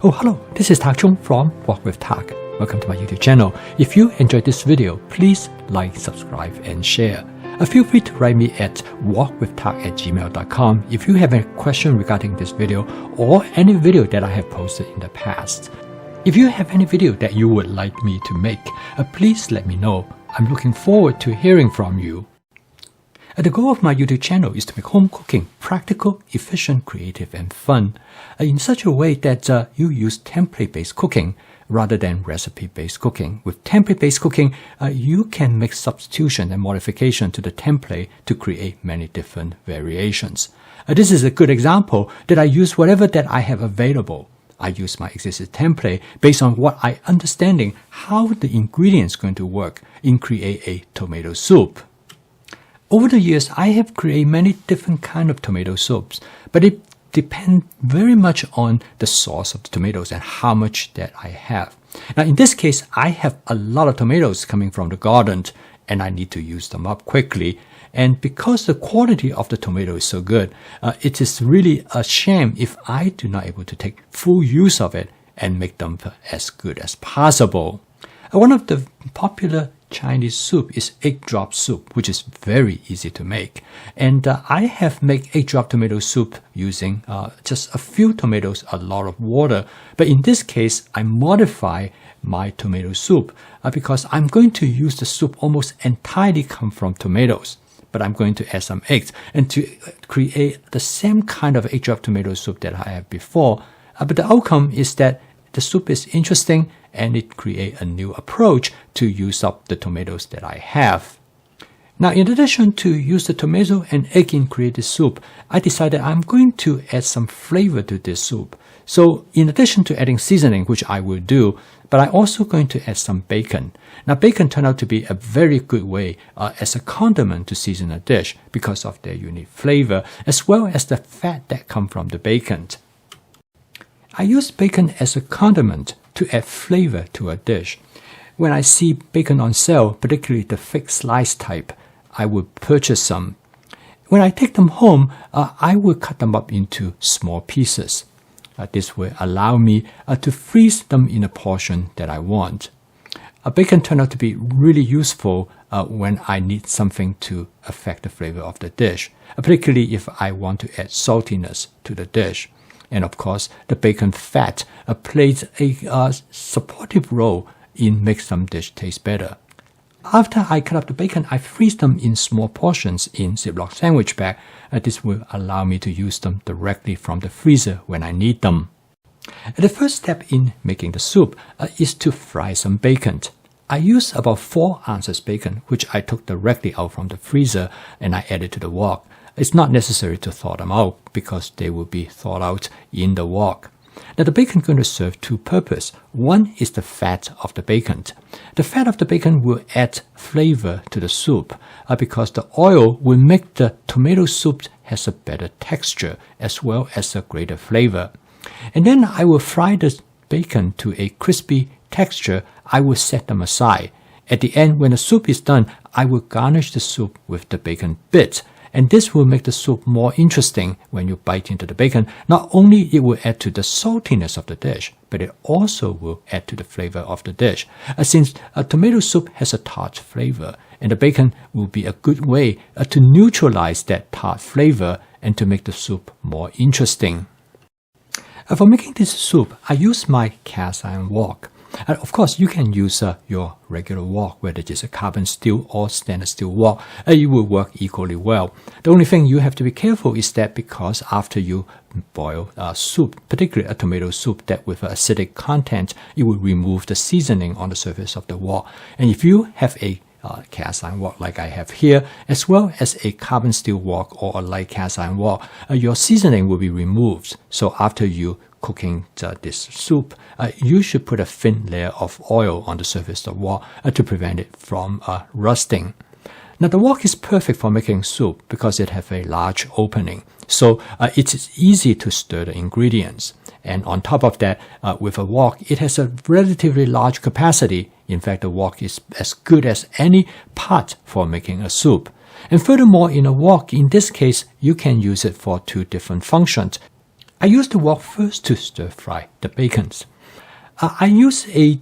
Oh, hello, this is Tak Chung from Walk with Tak. Welcome to my YouTube channel. If you enjoyed this video, please like, subscribe, and share. Feel free to write me at walkwithtak@gmail.com if you have a question regarding this video or any video that I have posted in the past. If you have any video that you would like me to make, please let me know. I'm looking forward to hearing from you. The goal of my YouTube channel is to make home cooking practical, efficient, creative, and fun in such a way that you use template-based cooking rather than recipe-based cooking. With template-based cooking, you can make substitution and modification to the template to create many different variations. This is a good example that I use whatever that I have available. I use my existing template based on what I understanding how the ingredients going to work in create a tomato soup. Over the years, I have created many different kind of tomato soups, but it depends very much on the source of the tomatoes and how much that I have. Now, in this case, I have a lot of tomatoes coming from the garden, and I need to use them up quickly. And because the quality of the tomato is so good, it is really a shame if I do not able to take full use of it and make them as good as possible. One of the popular Chinese soup is egg drop soup, which is very easy to make. And I have made egg drop tomato soup using just a few tomatoes, a lot of water. But in this case, I modify my tomato soup because I'm going to use the soup almost entirely come from tomatoes. But I'm going to add some eggs and to create the same kind of egg drop tomato soup that I had before. But the outcome is that the soup is interesting and it creates a new approach to use up the tomatoes that I have. Now, in addition to use the tomato and egg in create this soup, I decided I'm going to add some flavor to this soup. So, in addition to adding seasoning, which I will do, but I'm also going to add some bacon. Now, bacon turned out to be a very good way as a condiment to season a dish because of their unique flavor, as well as the fat that comes from the bacon. I use bacon as a condiment to add flavor to a dish. When I see bacon on sale, particularly the thick slice type, I will purchase some. When I take them home, I will cut them up into small pieces. This will allow me to freeze them in a portion that I want. Bacon turned out to be really useful when I need something to affect the flavor of the dish, particularly if I want to add saltiness to the dish. And of course, the bacon fat plays a supportive role in making some dish taste better. After I cut up the bacon, I freeze them in small portions in Ziploc sandwich bag. This will allow me to use them directly from the freezer when I need them. The first step in making the soup is to fry some bacon. I use about 4 ounces bacon, which I took directly out from the freezer, and I added to the wok. It's not necessary to thaw them out because they will be thawed out in the wok. Now, the bacon is going to serve 2 purposes. One is the fat of the bacon. The fat of the bacon will add flavor to the soup because the oil will make the tomato soup has a better texture as well as a greater flavor. And then I will fry the bacon to a crispy texture. I will set them aside. At the end, when the soup is done, I will garnish the soup with the bacon bits. And this will make the soup more interesting when you bite into the bacon. Not only it will add to the saltiness of the dish, but it also will add to the flavor of the dish. Since a tomato soup has a tart flavor, and the bacon will be a good way to neutralize that tart flavor and to make the soup more interesting. For making this soup, I use my cast iron wok. Of course, you can use your regular wok, whether it is a carbon steel or stainless steel wok. It will work equally well. The only thing you have to be careful is that because after you boil soup, particularly a tomato soup that with acidic content, it will remove the seasoning on the surface of the wok. And if you have a cast iron wok like I have here, as well as a carbon steel wok or a light cast iron wok, your seasoning will be removed. So after you cooking this soup, you should put a thin layer of oil on the surface of the wok to prevent it from rusting. Now, the wok is perfect for making soup because it has a large opening, so it is easy to stir the ingredients. And on top of that, with a wok, it has a relatively large capacity. In fact, the wok is as good as any pot for making a soup. And furthermore, in a wok, in this case, you can use it for 2 different functions. I use the wok first to stir fry the bacons. I use a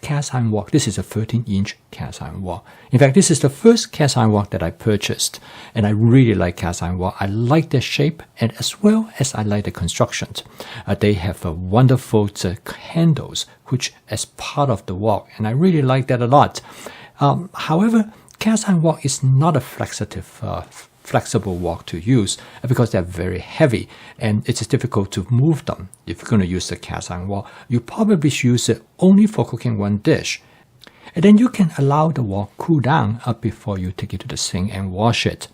cast iron wok. This is a 13-inch cast iron wok. In fact, this is the first cast iron wok that I purchased, and I really like cast iron wok. I like the shape, and as well as I like the construction. They have wonderful handles, which as part of the wok, and I really like that a lot. However, cast iron wok is not a flexible wok to use because they're very heavy and it is difficult to move them. If you're going to use the cast iron wok, you probably should use it only for cooking one dish. And then you can allow the wok cool down before you take it to the sink and wash it.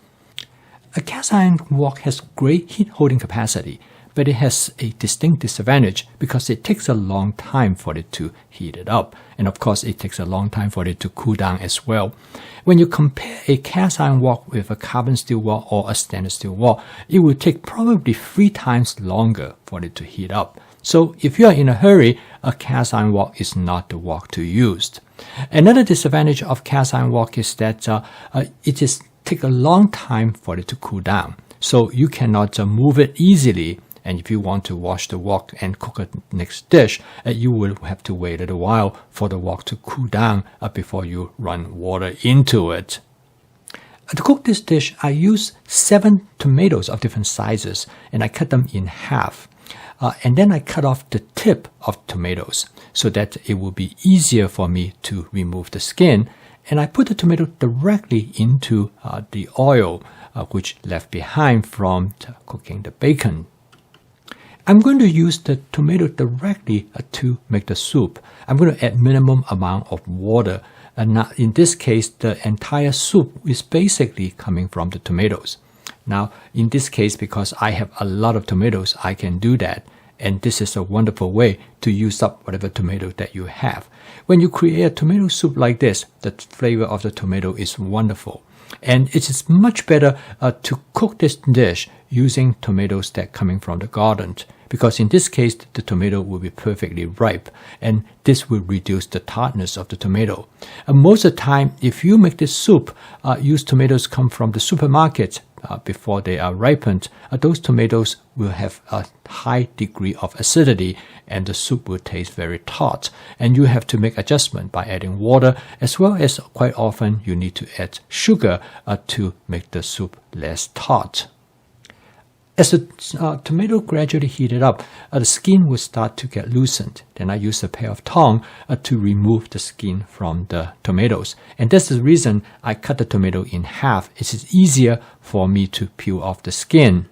A cast iron wok has great heat holding capacity, but it has a distinct disadvantage because it takes a long time for it to heat it up. And of course, it takes a long time for it to cool down as well. When you compare a cast iron wok with a carbon steel wok or a stainless steel wok, it will take probably 3 times longer for it to heat up. So if you are in a hurry, a cast iron wok is not the wok to use. Another disadvantage of cast iron wok is that it just takes a long time for it to cool down. So you cannot move it easily. And if you want to wash the wok and cook a next dish, you will have to wait a little while for the wok to cool down before you run water into it. To cook this dish, I use 7 tomatoes of different sizes, and I cut them in half. And then I cut off the tip of tomatoes so that it will be easier for me to remove the skin. And I put the tomato directly into the oil, which left behind from cooking the bacon. I'm going to use the tomato directly to make the soup. I'm going to add minimum amount of water. And now in this case, the entire soup is basically coming from the tomatoes. Now, in this case, because I have a lot of tomatoes, I can do that. And this is a wonderful way to use up whatever tomato that you have. When you create a tomato soup like this, the flavor of the tomato is wonderful. And it is much better to cook this dish using tomatoes that are coming from the garden, because in this case, the tomato will be perfectly ripe, and this will reduce the tartness of the tomato. Most of the time, if you make this soup, use tomatoes come from the supermarket before they are ripened, those tomatoes will have a high degree of acidity, and the soup will taste very tart. And you have to make adjustment by adding water, as well as quite often you need to add sugar to make the soup less tart. As the tomato gradually heated up, the skin will start to get loosened. Then I use a pair of tongs to remove the skin from the tomatoes. And that's the reason I cut the tomato in half. It is easier for me to peel off the skin.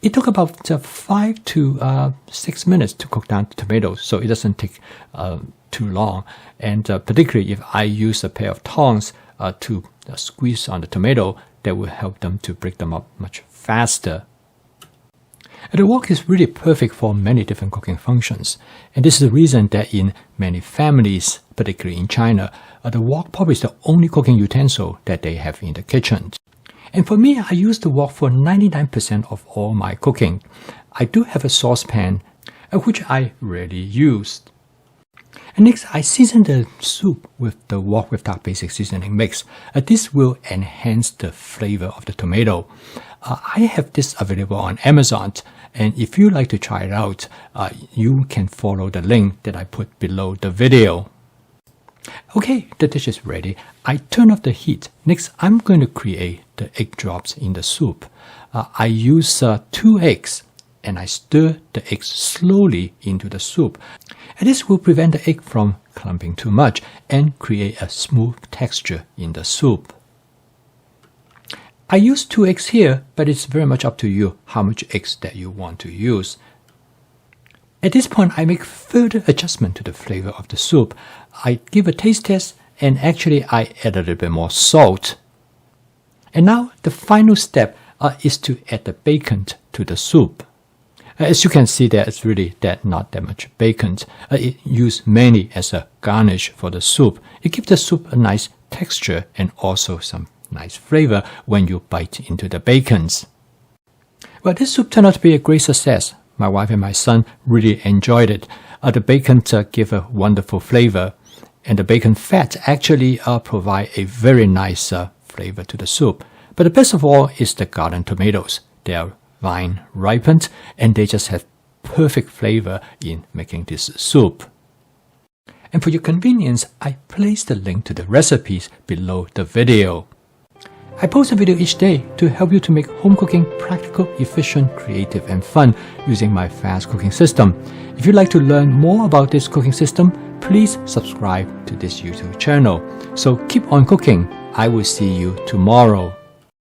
It took about 5 to 6 minutes to cook down the tomatoes, so it doesn't take too long. And particularly if I use a pair of tongs to squeeze on the tomato, that will help them to break them up much faster. The wok is really perfect for many different cooking functions, and this is the reason that in many families, particularly in China, the wok probably is the only cooking utensil that they have in the kitchen. And for me, I use the wok for 99% of all my cooking. I do have a saucepan, which I rarely use. And next, I season the soup with the Wok with Tak basic seasoning mix. This will enhance the flavor of the tomato. I have this available on Amazon, and if you like to try it out, you can follow the link that I put below the video. Okay, the dish is ready. I turn off the heat. Next, I'm going to create the egg drops in the soup. I use 2 eggs, and I stir the eggs slowly into the soup. And this will prevent the egg from clumping too much and create a smooth texture in the soup. I use 2 eggs here, but it's very much up to you how much eggs that you want to use. At this point, I make further adjustment to the flavor of the soup. I give a taste test, and actually I add a little bit more salt. And now the final step is to add the bacon to the soup. As you can see, there is really not that much bacon. It used mainly as a garnish for the soup. It gives the soup a nice texture and also some nice flavor when you bite into the bacons. Well, this soup turned out to be a great success. My wife and my son really enjoyed it. The bacon give a wonderful flavor, and the bacon fat actually provide a very nice flavor to the soup. But the best of all is the garden tomatoes. They are vine ripened, and they just have perfect flavor in making this soup. And for your convenience, I placed the link to the recipes below the video. I post a video each day to help you to make home cooking practical, efficient, creative, and fun using my fast cooking system. If you'd like to learn more about this cooking system, please subscribe to this YouTube channel. So keep on cooking. I will see you tomorrow.